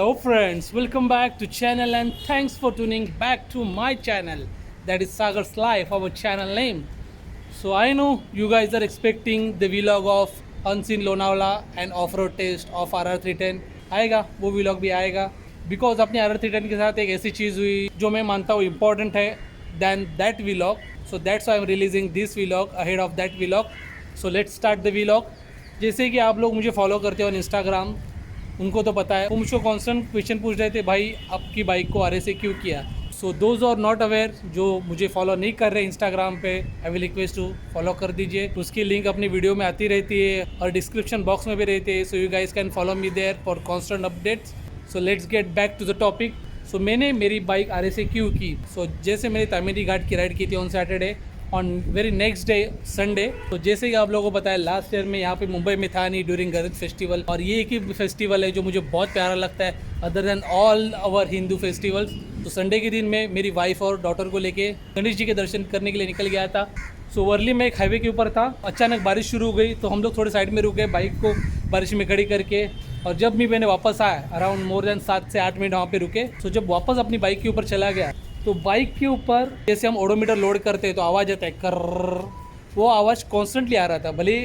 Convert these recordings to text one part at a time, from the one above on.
Hello friends, welcome back to channel and thanks for tuning back to my channel, that is Sagar's Life, our channel name. So I know you guys are expecting the vlog of Unseen Lonavala and off-road test of RR310 आएगा, वो vlog भी आएगा because अपने RR310 के साथ एक ऐसी चीज़ हुई जो मैं मानता हूँ important है than that vlog. So that's why I'm releasing this vlog ahead of that vlog. So let's start the vlog. जैसे कि आप लोग मुझे फॉलो करते हो इंस्टाग्राम, उनको तो पता है, वो मुझको कॉन्स्टेंट क्वेश्चन पूछ रहे थे, भाई आपकी बाइक को RSA क्यों किया. So those are not aware, जो मुझे फॉलो नहीं कर रहे इंस्टाग्राम पे, I will request to follow कर दीजिए. उसकी लिंक अपनी वीडियो में आती रहती है और डिस्क्रिप्शन बॉक्स में भी रहती है. So you guys can follow me there for constant updates. So let's get back to the topic. So मैंने मेरी बाइक RSA क्यों की. सो जैसे मैंने तामीरी घाट की राइड की थी on Saturday, on very next day Sunday. तो जैसे कि आप लोगों को पता है, लास्ट ईयर में यहाँ पे मुंबई में था नहीं ड्यूरिंग गणेश फेस्टिवल, और ये एक ही फेस्टिवल है जो मुझे बहुत प्यारा लगता है other than all our Hindu festivals. तो संडे के दिन में मेरी वाइफ और डॉटर को लेके गणेश जी के दर्शन करने के लिए निकल गया था. सो वर्ली में एक हाईवे के ऊपर था, अचानक बारिश शुरू हो गई तो हम लोग थोड़े साइड में रुक गए बाइक को बारिश में खड़ी करके. और जब भी मैंने वापस आया अराउंड मोर देन 7 से 8 मिनट वहाँ पे रुके. सो जब वापस अपनी बाइक के ऊपर चला गया तो बाइक के ऊपर जैसे हम ओडोमीटर लोड करते हैं तो आवाज़ आता है कर, वो आवाज़ कॉन्स्टेंटली आ रहा था. भले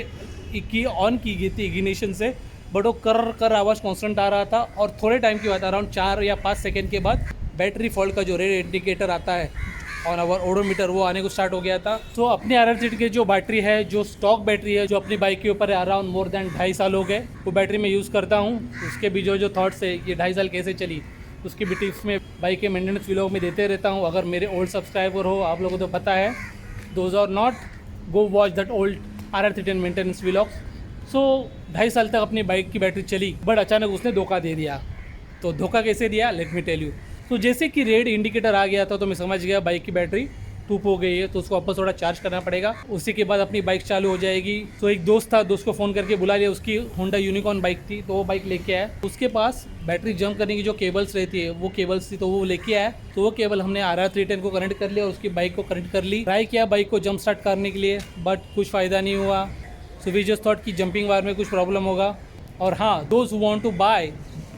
की ऑन की गई थी इग्निशन से, बट वो कर आवाज़ कॉन्स्टेंट आ रहा था. और थोड़े टाइम के बाद अराउंड 4 या 5 सेकेंड के बाद बैटरी फॉल्ट का जो रेड इंडिकेटर आता है ऑन आवर ओडोमीटर, वो आने को स्टार्ट हो गया था. तो अपने RR3 के जो बैटरी है, जो स्टॉक बैटरी है, जो अपनी बाइक के ऊपर है, अराउंड मोर देन 2.5 साल हो गए वो बैटरी में यूज़ करता हूँ. उसके भी जो थॉट्स है, ये 2.5 साल कैसे चली, उसकी भी टिप्स में बाइक के मेंटेनेंस व्लॉग में देते रहता हूँ. अगर मेरे ओल्ड सब्सक्राइबर हो, आप लोगों को तो पता है, those are not, go watch that old RR310 maintenance vlogs. So 2.5 साल तक अपनी बाइक की बैटरी चली, बट अचानक उसने धोखा दे दिया. तो धोखा कैसे दिया, लेट मी टेल यू. तो जैसे कि रेड इंडिकेटर आ गया था तो मैं समझ गया बाइक की बैटरी टूप हो गई है, तो उसको वापस थोड़ा चार्ज करना पड़ेगा. उसी के बाद अपनी बाइक चालू हो जाएगी. तो एक दोस्त था, दोस्त को फ़ोन करके बुला लिया, उसकी होंडा यूनिकॉर्न बाइक थी, तो वो बाइक लेके आया. उसके पास बैटरी जंप करने की जो केबल्स रहती है वो केबल्स थी, तो वो लेके आया. तो वो केबल हमने RR310 को कनेक्ट कर लिया और उसकी बाइक को कनेक्ट कर ली. ट्राई किया बाइक को जंप स्टार्ट करने के लिए, बट कुछ फ़ायदा नहीं हुआ. सो वी जस्ट थॉट कि जंपिंग वायर में कुछ प्रॉब्लम होगा. और हाँ, those who want to buy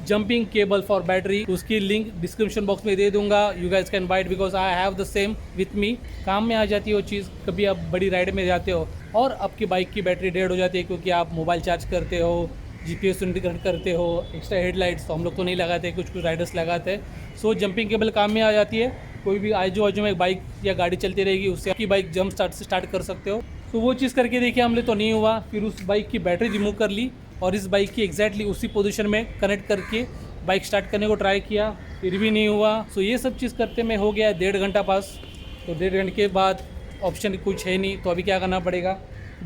jumping cable for battery, उसकी लिंक डिस्क्रिप्शन बॉक्स में दे दूंगा. You guys can buy it because I have the same with me. काम में आ जाती है वो चीज़. कभी आप बड़ी राइड में जाते हो और आपकी बाइक की बैटरी डेड हो जाती है क्योंकि आप मोबाइल चार्ज करते हो, GPS कनेक्ट करते हो, एक्स्ट्रा हेडलाइट्स तो हम लोग तो नहीं लगाते, कुछ राइडर्स लगाते हैं. सो जंपिंग केबल काम में आ जाती है. कोई भी आजू बाजू में बाइक या गाड़ी चलती रहेगी, उससे आपकी बाइक जंप स्टार्ट कर सकते हो. तो वो चीज़ करके देखिए हमने, तो नहीं हुआ. फिर उस बाइक की बैटरी रिमूव कर ली और इस बाइक की एग्जैक्टली उसी पोजीशन में कनेक्ट करके बाइक स्टार्ट करने को ट्राई किया, फिर भी नहीं हुआ. सो ये सब चीज़ करते में हो गया 1.5 घंटा पास. तो 1.5 घंटे के बाद ऑप्शन कुछ है नहीं, तो अभी क्या करना पड़ेगा,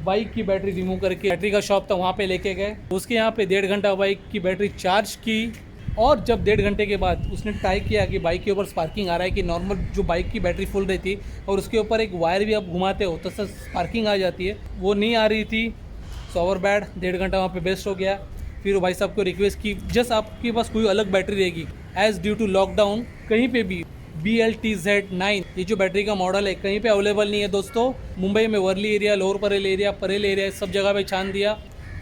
बाइक की बैटरी रिमूव करके बैटरी का शॉप था वहाँ पे लेके गए. उसके यहाँ पे 1.5 घंटा बाइक की बैटरी चार्ज की. और जब 1.5 घंटे के बाद उसने ट्राई किया कि बाइक के ऊपर स्पार्किंग आ रहा है, कि नॉर्मल जो बाइक की बैटरी फुल रहती और उसके ऊपर एक वायर भी आप घुमाते हो तो स्पार्किंग आ जाती है, वो नहीं आ रही थी. सो ओवर बैड, 1.5 घंटा वहाँ पे वेस्ट हो गया. फिर भाई साहब को रिक्वेस्ट की, जस्ट आपके पास कोई अलग बैटरी रहेगी, एज ड्यू टू लॉकडाउन कहीं पे भी BLTZ9 ये जो बैटरी का मॉडल है कहीं पे अवेलेबल नहीं है दोस्तों. मुंबई में Worli area, Lower Parel area सब जगह पे छान दिया,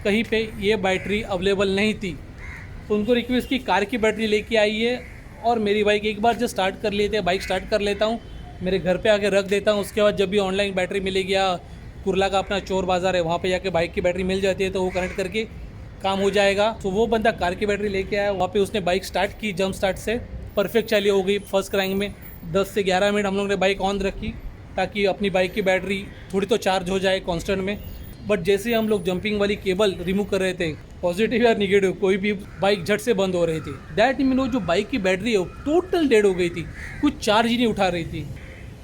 कहीं पे ये बैटरी अवेलेबल नहीं थी. तो उनको रिक्वेस्ट की कार की बैटरी लेके आइए. और मेरी बाइक एक बार जब स्टार्ट कर लेते, बाइक स्टार्ट कर लेता हूँ, मेरे घर पे आके रख देता हूँ. उसके बाद जब भी ऑनलाइन बैटरी मिलेगी, या कुर्ला का अपना चोर बाज़ार है वहाँ पे जाके बाइक की बैटरी मिल जाती है, तो वो कनेक्ट करके काम हो जाएगा. तो वो बंदा कार की बैटरी लेके आया, वहाँ पे उसने बाइक स्टार्ट की, जंप स्टार्ट से परफेक्ट चालू हो गई. फर्स्ट क्राइंग में 10 से 11 मिनट हम लोग ने बाइक ऑन रखी ताकि अपनी बाइक की बैटरी थोड़ी तो चार्ज हो जाए कॉन्स्टेंट में. बट जैसे हम लोग जंपिंग वाली केबल रिमूव कर रहे थे, पॉजिटिव या निगेटिव कोई भी बाइक झट से बंद हो रही थी. दैट मीन वो जो बाइक की बैटरी है वो टोटल डेड हो गई थी, कुछ चार्ज ही नहीं उठा रही थी.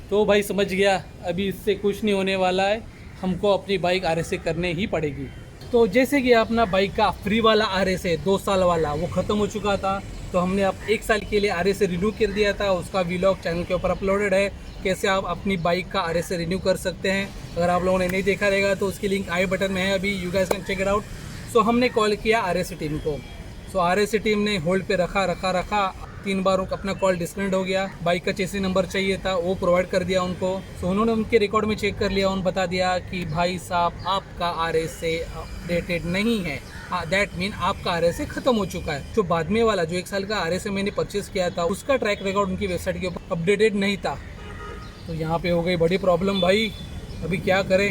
तो भाई समझ गया अभी इससे कुछ नहीं होने वाला है, हमको अपनी बाइक RSA करने ही पड़ेगी. तो जैसे कि अपना बाइक का फ्री वाला RSA 2 साल वाला वो ख़त्म हो चुका था, तो हमने अब 1 साल के लिए RSA रिन्यू कर दिया था. उसका व्लॉग चैनल के ऊपर अपलोडेड है, कैसे आप अपनी बाइक का RSA रिन्यू कर सकते हैं. अगर आप लोगों ने नहीं देखा रहेगा तो उसकी लिंक आई बटन में है अभी, you guys can check it out. So हमने कॉल किया RSA टीम को. सो RSA टीम ने होल्ड पे रखा. 3 बार अपना कॉल डिस्कनेक्ट हो गया। बाइक का चेसी नंबर चाहिए था, वो प्रोवाइड कर दिया उनको। सो उन्होंने उनके रिकॉर्ड में चेक कर लिया, उन्होंने बता दिया कि भाई साहब आपका RSA अपडेटेड नहीं है। दैट मीन आपका RSA खत्म हो चुका है। जो बाद में वाला जो 1 साल का RSA मैंने परचेज किया था, उसका ट्रैक रिकॉर्ड उनकी वेबसाइट के ऊपर अपडेटेड नहीं था। तो यहाँ पे हो गई बड़ी प्रॉब्लम भाई। अभी क्या करें?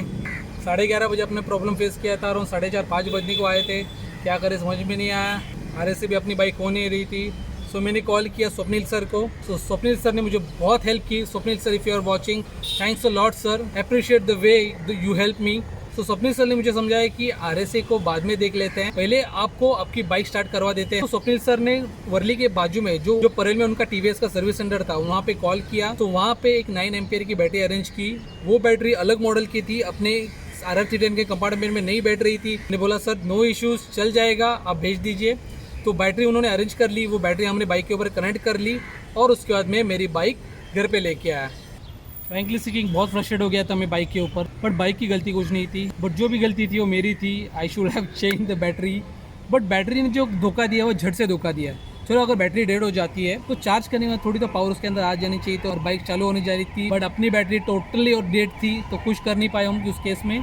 11:30 बजे अपने प्रॉब्लम फेस किया था और 4:30-5 बजने को आए थे। क्या करें समझ में नहीं आया। RSA भी अपनी बाइक हो नहीं रही थी। सो मैंने कॉल किया स्वप्निल सर को। सो स्वप्निल सर ने मुझे बहुत हेल्प की। Swapnil sir, if you are watching, thanks a lot sir, appreciate the way you help me. तो स्वप्निल सर ने मुझे समझाया कि RSA को बाद में देख लेते हैं, पहले आपको आपकी बाइक स्टार्ट करवा देते हैं। तो स्वप्निल सर ने वर्ली के बाजू में जो परेल में उनका TVS का सर्विस सेंटर था, वहाँ पे कॉल किया। तो वहाँ पे एक 9 एम्पियर की बैटरी अरेंज की। वो बैटरी अलग मॉडल की थी, अपने RR310 के कंपार्टमेंट में नहीं बैठ रही थी। मैंने बोला सर नो इश्यूज, चल जाएगा, आप भेज दीजिए। तो बैटरी उन्होंने अरेंज कर ली। वो बैटरी हमने बाइक के ऊपर कनेक्ट कर ली और उसके बाद में मेरी बाइक घर पे लेके आया। फ्रैंकली स्पीकिंग बहुत फ्रस्ट्रेट हो गया था मैं बाइक के ऊपर, बट बाइक की गलती कुछ नहीं थी। बट जो भी गलती थी वो मेरी थी। I should have change the battery. But battery ने जो धोखा दिया वो झट से धोखा दिया। चलो अगर बैटरी डेड हो जाती है तो चार्ज करने में थोड़ी तो पावर उसके अंदर आ जानी चाहिए, तो और बाइक चालू होने जा रही थी। बट अपनी बैटरी टोटली और डेड थी, तो कुछ कर नहीं पाए हम उस केस में।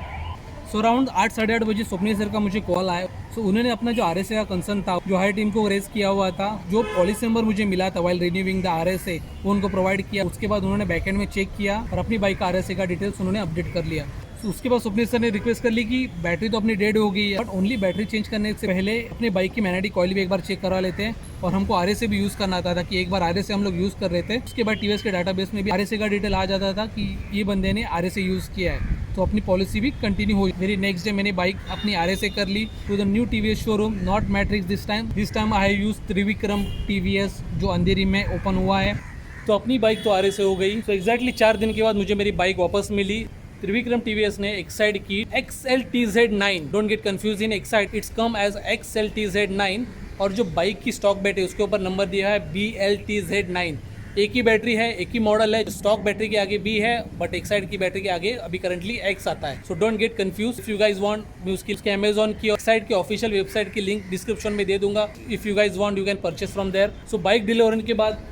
सो अराउंड 8 साढ़े 8 बजे स्वप्निल सर का मुझे कॉल आया। सो उन्होंने अपना जो RSA का कंसर्न था, जो हाई टीम को रेज किया हुआ था, जो पॉलिसी नंबर मुझे मिला था वाइल रिन्यूइंग द RSA, वो उनको प्रोवाइड किया। उसके बाद उन्होंने बैकएंड में चेक किया और अपनी बाइक का RSA का डिटेल्स उन्होंने अपडेट कर लिया। तो उसके बाद स्वप्निल सर ने रिक्वेस्ट कर ली कि बैटरी तो अपनी डेड हो गई है, बट ओनली बैटरी चेंज करने से पहले अपनी बाइक की मैग्नेटिक कॉइल भी एक बार चेक करवा लेते हैं। और हमको RSA भी यूज़ करना आता था कि एक बार RSA हम लोग यूज़ कर रहे थे, उसके बाद TVS के डाटाबेस में भी RSA का डिटेल आ जाता था कि ये बंदे ने RSA यूज़ किया है, तो अपनी पॉलिसी भी कंटिन्यू हुई। मेरी नेक्स्ट डे मैंने बाइक अपनी RSA कर ली to the new TVS showroom, not Matrix this time I have use Trivikram TVS जो अंधेरी में ओपन हुआ है। तो अपनी बाइक तो RSA हो गई। तो एग्जैक्टली 4 दिन के बाद मुझे मेरी बाइक वापस मिली। त्रिविक्रम TVS ने एक्साइड की XLTZ9, don't get confuse in Exide, it's come as XLTZ9। और जो बाइक की स्टॉक बैटरी उसके ऊपर नंबर दिया है BLTZ9। एक ही बैटरी है, एक ही मॉडल है। स्टॉक बैटरी के आगे B है, बट एक्साइड की बैटरी के आगे अभी करंटली X आता है। So don't get confuse. If you guys want, मैं उसकी अमेजॉन की एक्साइड की ऑफिशियल वेबसाइट की लिंक डिस्क्रिप्शन में दे दूंगा। If you guys want you can purchase from there. So bike delay होने के बाद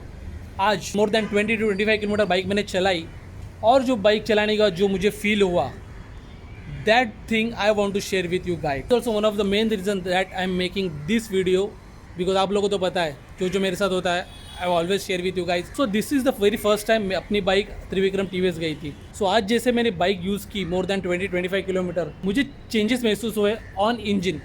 आज more than 20 to 25 kilometre bike मैंने चलाई, और जो बाइक चलाने का जो मुझे फील हुआ, that thing I want to share with you guys. Also one of the main reason that I am making this video, because आप लोगों को तो पता है जो मेरे साथ होता है, I always share with you guys. So this is the very first time मैं अपनी बाइक त्रिविक्रम TVS गई थी। सो आज जैसे मैंने बाइक यूज़ की मोर देन 20-25 किलोमीटर, मुझे चेंजेस महसूस हुए on engine.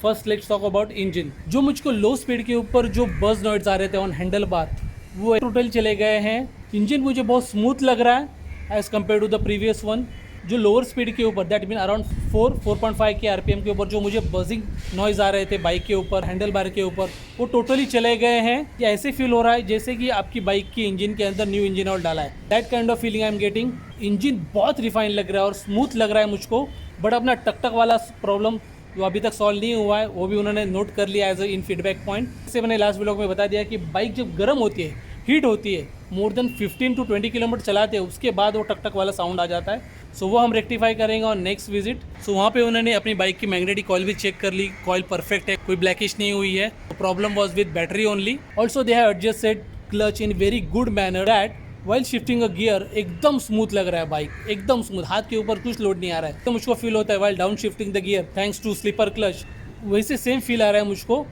First let's talk about engine. जो मुझको लो स्पीड के ऊपर जो बज़ नॉइड्स आ रहे थे ऑन हैंडल बार, वो टोटल चले गए हैं। इंजन मुझे बहुत स्मूथ लग रहा है as compare to the previous one. जो लोअर स्पीड के ऊपर, दैट मीन अराउंड 4.5 के RPM के ऊपर जो मुझे बजिंग नॉइज़ आ रहे थे बाइक के ऊपर, हैंडल बार के ऊपर, वो टोटली चले गए हैं। ये ऐसे फील हो रहा है जैसे कि आपकी बाइक की इंजन के अंदर न्यू इंजन ऑयल डाला है। That kind of feeling I am getting. Engine बहुत रिफाइन लग रहा है और स्मूथ लग रहा है मुझको। बट अपना टक वाला प्रॉब्लम जो अभी तक सॉल्व नहीं हुआ है, वो भी उन्होंने नोट कर लिया एज इन फीडबैक पॉइंट। जैसे मैंने लास्ट व्लॉग में बता दिया कि बाइक जब गर्म होती है, हीट होती है, मोर देन 15 to 20 किलोमीटर चलाते हैं, उसके बाद वो टक वाला साउंड आ जाता है। सो वो हम रेक्टिफाई करेंगे और नेक्स्ट विजिट। सो वहाँ पे उन्होंने अपनी बाइक की मैग्नेटिक कॉइल भी चेक कर ली। कॉइल परफेक्ट है, कोई ब्लैकिश नहीं हुई है। Problem was with battery only. Also they have adjusted clutch in very good manner that while shifting a gear एकदम स्मूथ लग रहा है बाइक, एकदम स्मूथ, हाथ के ऊपर कुछ लोड नहीं आ रहा है। तो मुझको फील होता है while down shifting the gear thanks to slipper clutch, वैसे सेम फील आ रहा है मुझको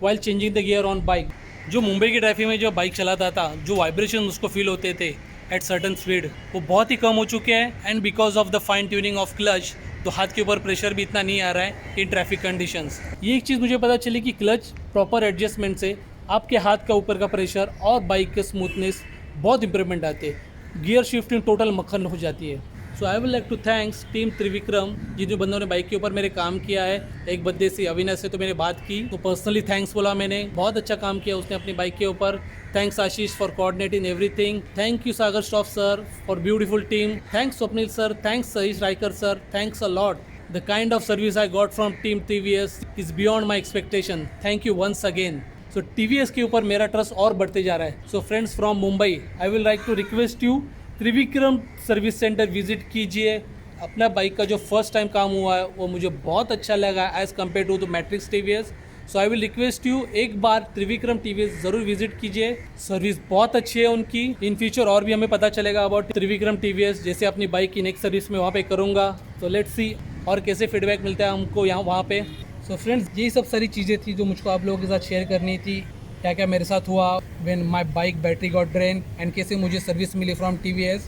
while changing the gear on bike. जो मुंबई की ट्रैफिक में जो बाइक चलाता था, जो वाइब्रेशन उसको फील होते थे एट सर्टन स्पीड, वो बहुत ही कम हो चुके हैं। And because of the fine tuning of clutch, तो हाथ के ऊपर प्रेशर भी इतना नहीं आ रहा है इन ट्रैफिक कंडीशंस। ये एक चीज़ मुझे पता चली कि क्लच प्रॉपर एडजस्टमेंट से आपके हाथ का ऊपर का प्रेशर और बाइक के स्मूथनेस बहुत इंप्रूवमेंट आते हैं। गियर शिफ्टिंग टोटल मक्खन हो जाती है। So I will like to thanks team Trivikram, जिन बंदों ने बाइक के ऊपर मेरे काम किया है। एक बंदे से, अविनाश से तो मैंने बात की, तो पर्सनली थैंक्स बोला मैंने, बहुत अच्छा काम किया उसने अपनी बाइक के ऊपर। Thanks Ashish for coordinating everything. Thank you Sagar staff sir for beautiful team. Thanks Swapnil sir, thanks Sahish Raikar sir, thanks a lot. The kind of service I got from team TVS is beyond my expectation. Thank you once again. So TVS के ऊपर मेरा trust और बढ़ते जा रहा है। So friends from Mumbai, I will like to request you, Trivikram service centre visit कीजिए। अपना बाइक का जो फर्स्ट टाइम काम हुआ है वो मुझे बहुत अच्छा लगा as compare to the Matrix TVS। So I will request you एक बार त्रिविक्रम टीवीएस ज़रूर विजिट कीजिए। सर्विस बहुत अच्छी है उनकी। इन फ्यूचर और भी हमें पता चलेगा अबाउट त्रिविक्रम टीवीएस, जैसे अपनी बाइक की नेक्स्ट सर्विस में वहाँ पे करूँगा। तो लेट्स सी और कैसे फीडबैक मिलता है हमको यहाँ वहाँ पे। सो फ्रेंड्स, यही सब सारी चीज़ें थी जो मुझको आप लोगों के साथ शेयर करनी थी। क्या क्या मेरे साथ हुआ when my bike battery got drain and कैसे मुझे सर्विस मिली फ्रॉम टीवीएस।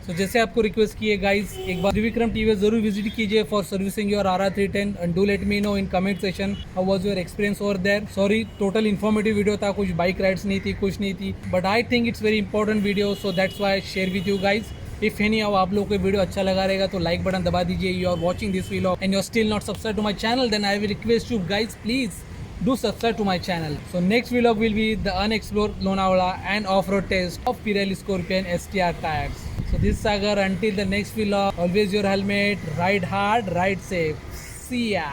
सो जैसे आपको रिक्वेस्ट किए गाइस, एक बार त्रिविक्रम टीवीएस जरूर विजिट कीजिए for servicing your RR310 and do let me know in comment section how was your experience over there. Sorry, total informative video था, कुछ बाइक राइड्स नहीं थी, कुछ नहीं थी, but I think it's very important video, so that's why share with you guys. If any आप लोगों को वीडियो अच्छा लगा रहेगा तो लाइक बटन दबा दीजिए। You are watching this vlog and you are still not subscribe to my channel, then I will request you guys, please do subscribe to my channel. So next vlog will be the unexplored Lonavala and off-road test of Pirelli Scorpion STR tires. So this is Sagar. Until the next vlog, always your helmet, ride hard, ride safe. See ya.